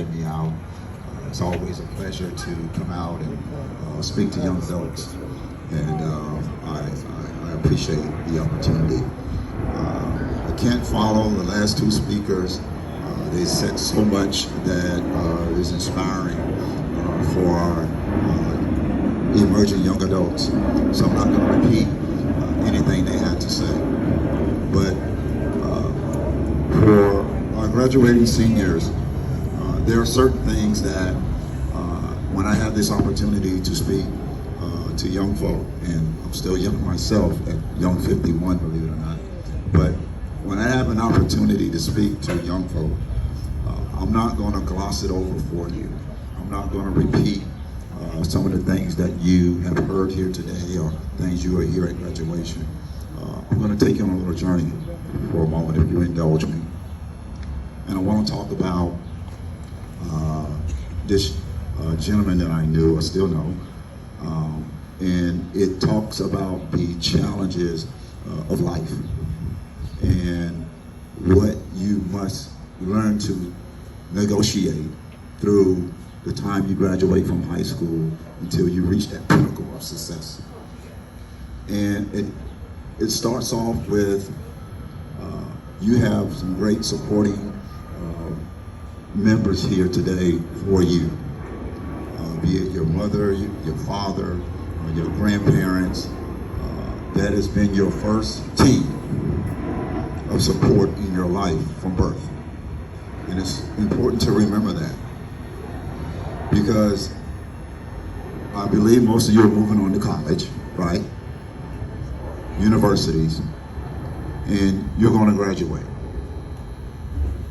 invited me out. It's always a pleasure to come out and speak to young adults, and I appreciate the opportunity. I can't follow the last two speakers. They said so much that is inspiring for our emerging young adults. So I'm not going to repeat anything they had to say. But for our graduating seniors, there are certain things that when I have this opportunity to speak to young folk, and I'm still young myself, at young 51, believe it or not, but when I have an opportunity to speak to young folk, I'm not going to gloss it over for you. I'm not going to repeat some of the things that you have heard here today or things you will hear at graduation. I'm going to take you on a little journey for a moment, if you indulge me. And I want to talk about this gentleman that I knew, or still know, and it talks about the challenges of life and what you must learn to negotiate through the time you graduate from high school until you reach that pinnacle of success. And it starts off with you have some great supporting members here today for you, be it your mother, your father, or your grandparents. That has been your first team of support in your life from birth. And it's important to remember that, because I believe most of you are moving on to college, right? Universities, and you're going to graduate.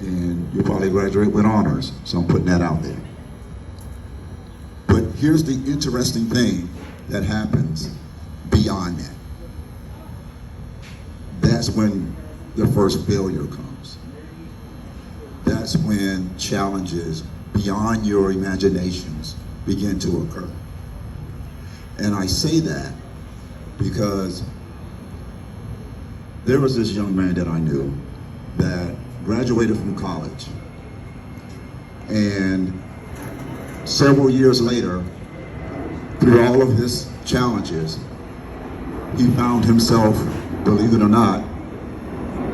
And you'll probably graduate with honors, so I'm putting that out there. But here's the interesting thing that happens beyond that. That's when the first failure comes. That's when challenges beyond your imaginations begin to occur. And I say that because there was this young man that I knew that graduated from college, and several years later, through all of his challenges, he found himself, believe it or not,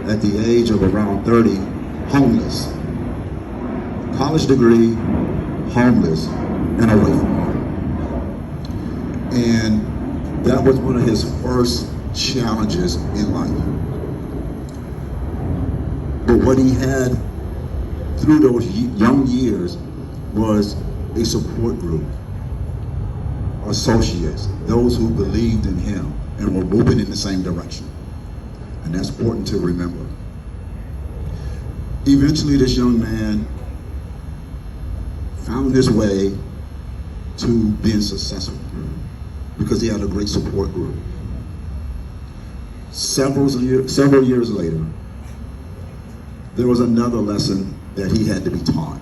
at the age of around 30, homeless. College degree, homeless, and away from home. And that was one of his first challenges in life. But what he had through those young years was a support group, associates, those who believed in him and were moving in the same direction. And that's important to remember. Eventually, this young man found his way to being successful because he had a great support group. Several years later, there was another lesson that he had to be taught.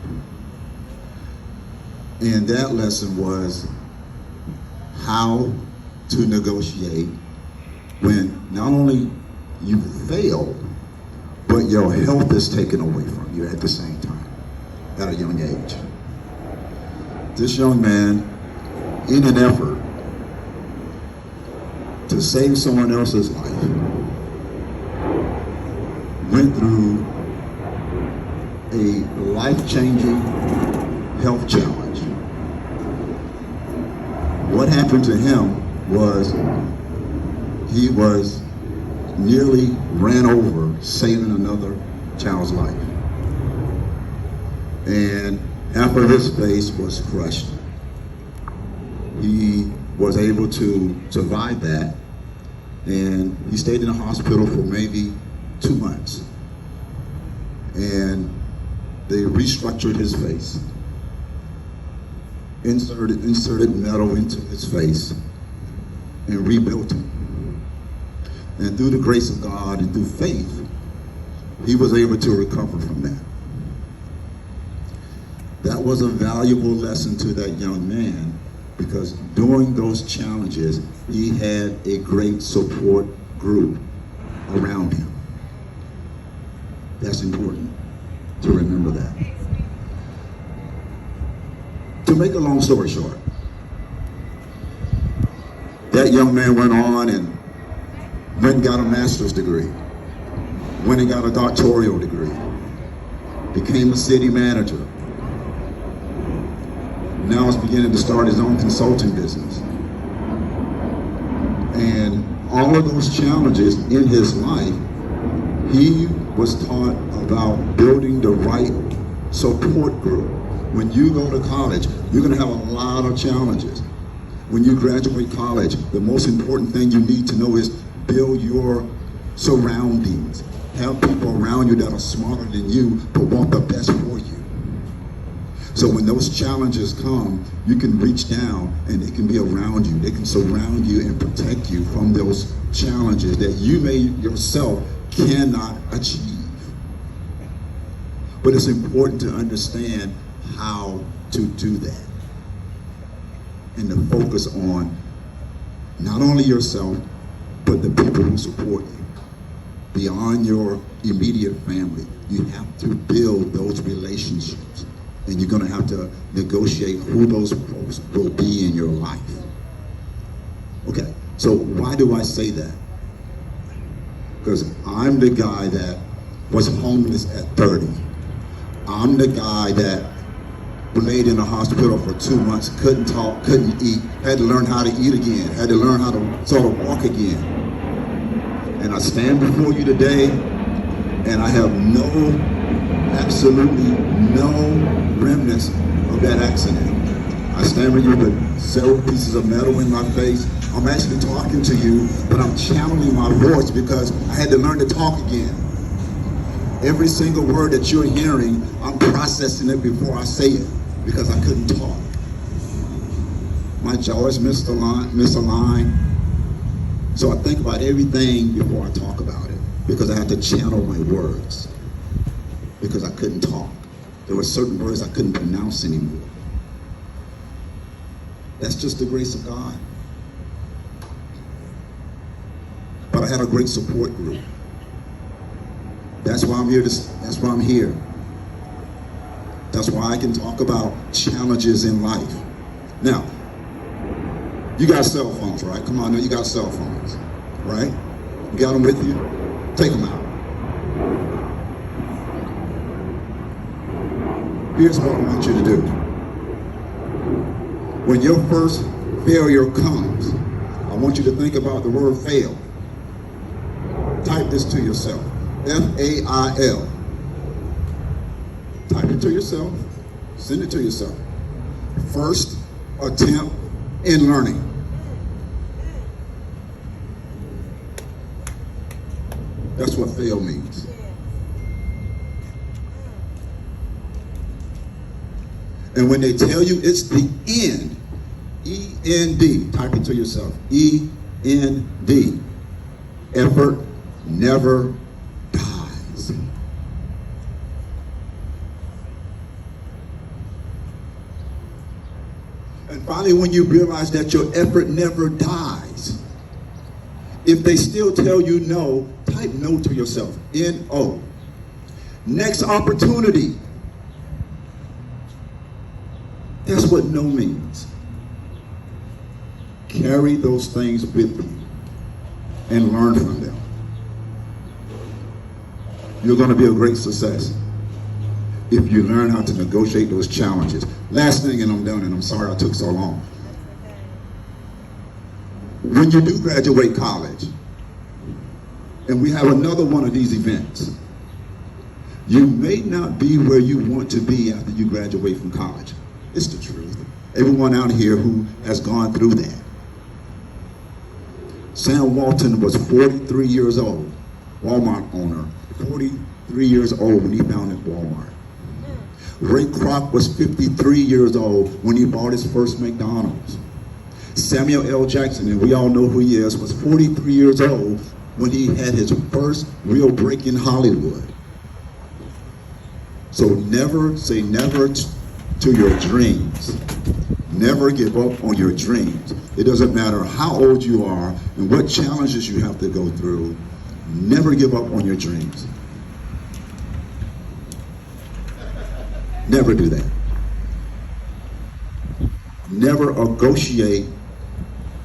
And that lesson was how to negotiate when not only you fail, but your health is taken away from you at the same time, at a young age. This young man, in an effort to save someone else's life, went through a life-changing health challenge. What happened to him was he was nearly ran over saving another child's life. And half of his face was crushed. He was able to survive that, and he stayed in the hospital for maybe 2 months. And they restructured his face, inserted metal into his face, and rebuilt him. And through the grace of God and through faith, he was able to recover from that. That was a valuable lesson to that young man, because during those challenges, he had a great support group around him. That's important to remember that. To make a long story short, that young man went on and went and got a master's degree, went and got a doctoral degree, became a city manager. Now he's beginning to start his own consulting business. And all of those challenges in his life, he was taught about building the right support group. When you go to college, you're going to have a lot of challenges. When you graduate college, the most important thing you need to know is build your surroundings. Have people around you that are smarter than you but want the best for you. So when those challenges come, you can reach down and they can be around you. They can surround you and protect you from those challenges that you may yourself cannot achieve. But it's important to understand how to do that and to focus on not only yourself, but the people who support you. Beyond your immediate family, you have to build those relationships, and you're going to have to negotiate who those folks will be in your life. Okay, so why do I say that? Because I'm the guy that was homeless at 30. I'm the guy that laid in the hospital for 2 months, couldn't talk, couldn't eat, had to learn how to eat again, had to learn how to sort of walk again. And I stand before you today, and I have absolutely no remnants of that accident. I stand with you with several pieces of metal in my face. I'm actually talking to you, but I'm channeling my voice because I had to learn to talk again. Every single word that you're hearing, I'm processing it before I say it because I couldn't talk. My jaw is misaligned. So I think about everything before I talk about it because I had to channel my words because I couldn't talk. There were certain words I couldn't pronounce anymore. That's just the grace of God. But I had a great support group. That's why I'm here. That's why I'm here. That's why I can talk about challenges in life. Now, you got cell phones, right? Come on, now you got cell phones, right? You got them with you? Take them out. Here's what I want you to do. When your first failure comes, I want you to think about the word fail. Type this to yourself. F-A-I-L. Type it to yourself. Send it to yourself. First attempt in learning. That's what fail means. And when they tell you it's the end, E-N-D, type it to yourself, E-N-D, effort never dies. And finally, when you realize that your effort never dies, if they still tell you no, type no to yourself, N-O. Next opportunity. That's what no means. Carry those things with you and learn from them. You're going to be a great success if you learn how to negotiate those challenges. Last thing, and I'm done, and I'm sorry I took so long. When you do graduate college, and we have another one of these events, you may not be where you want to be after you graduate from college. It's the truth. Everyone out here who has gone through that. Sam Walton was 43 years old, Walmart owner, 43 years old when he founded Walmart. Ray Kroc was 53 years old when he bought his first McDonald's. Samuel L. Jackson, and we all know who he is, was 43 years old when he had his first real break in Hollywood. So never say never to your dreams. Never give up on your dreams. It doesn't matter how old you are and what challenges you have to go through. Never give up on your dreams. Never do that. Never negotiate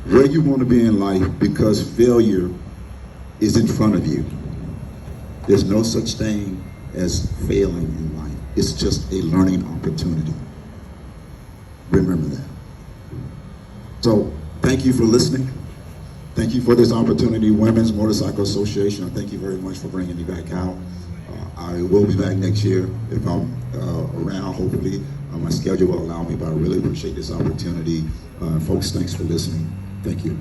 where you want to be in life because failure is in front of you. There's no such thing as failing in life. It's just a learning opportunity. Remember that. So thank you for listening. Thank you for this opportunity, Women's Motorcycle Association. I thank you very much for bringing me back out. I will be back next year if I'm around, hopefully. My schedule will allow me, but I really appreciate this opportunity. Folks, thanks for listening. Thank you.